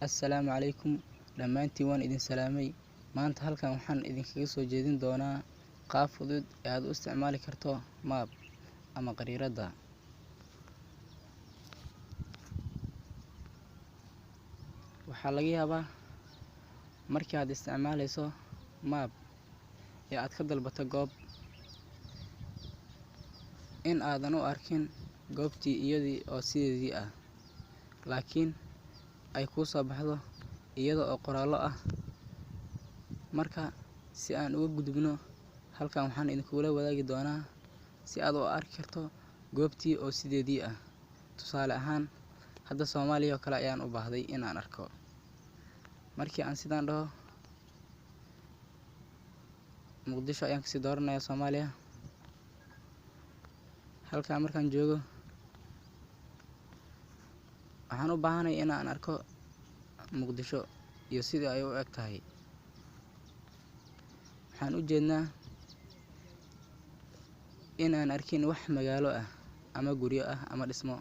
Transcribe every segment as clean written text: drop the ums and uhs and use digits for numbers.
Assalaamu calaykum dhammaantiin waan idin salaamay. Maanta halkan waxaan idinkaga soo jeedin doonaa qaab fudud ee aad u isticmaali karto map ama khariirada. Waxaa laga yaabaa markii aad isticmaalayso map ee aad ka dalbato goob in aadan u arkin goobtii iyadii oo sideedii ah, laakiin ay kuu soo baxdo iyada oo qoraallo ah. Marka si aan uga gudubno, halkan waxaan idinkula wadaagi doonaa si aad u arki karto goobtii oo sideedii ah. Tusaale ahaan, hadda Soomaaliya oo kale ayaan u baahday in aan arko. Markii aan sidaan dhaho, Muqdisho ayaan kasii dooranayaa Soomaaliya. Halkaan markaan joogo, waxaan u baahanay in aan arko Muqdisho iyo sidii ay u eg tahay. Waxaan u jeednaa in aan arkin wax magaalo ah ama guryo ah ama dhismo.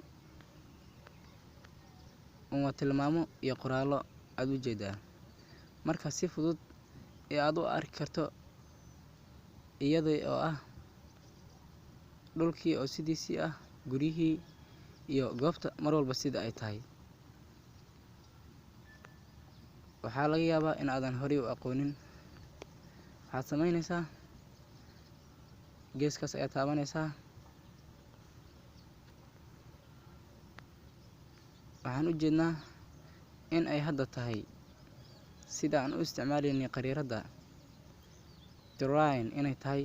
Waa tilmaamo iyo qoraallo aad u jeedaa. Marka si fudud ee aad u arki karto iyada oo ah dhulkii oo sidiisii ah, guryihii iyo goobta mar walba sida ay tahay. Waxaa laga yaabaa in aadan horey u aqoonin. Waxaad samaynaysaa geeskaas ayaa taabanaysaa. Waxaan u jeednaa in ay hadda tahay sida aan u isticmaalaynay khariirada terrain inay tahay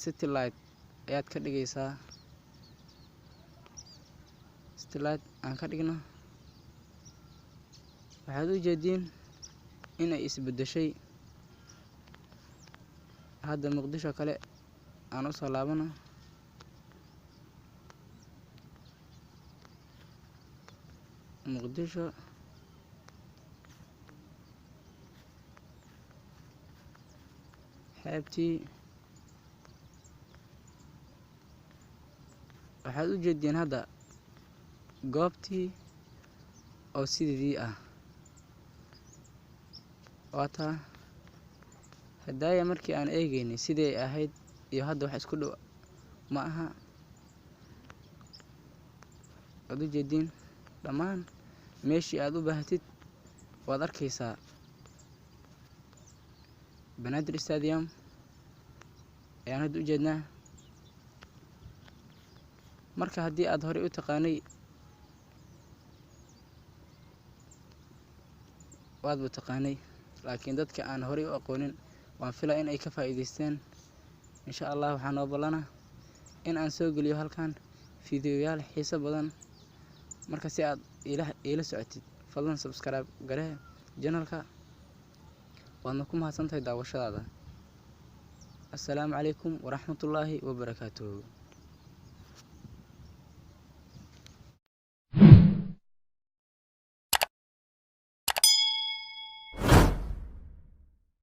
satellite ayaad ka dhigaysaa. Satellite aan ka dhigno, waxaad u jeediin in ay isbedeshay. Hadda Muqdisho kale aan u soo laabano. Muqdisho xeebtii, waxaad u jeediin hadda goobtii oo sideedii ah. Waataa haddaaya markii aan eegaynay sidii ay ahayd iyo hadda wax isku dhow ma aha. Waad u jeediin dhammaan meeshii aad u baahatid waad arkaysaa. Banaadir Stadium ayaan hadda u jeednaa. Marka haddii aad horey u taqaanay, waadba taqaanay, laakiin dadka aan horey u aqoonin waan filaa in ay ka faa'iidaysteen. Insha Allah waxaan noo ballanaa in aan soo geliyo halkan fiidiyoyaal xiiso badan. Marka si aad ila socotid, fadlan subscribe garee channelka. waadna ku mahadsantahay daawashadaada. Assalaamu calaykum waraxmatullaahi wabarakaatuh.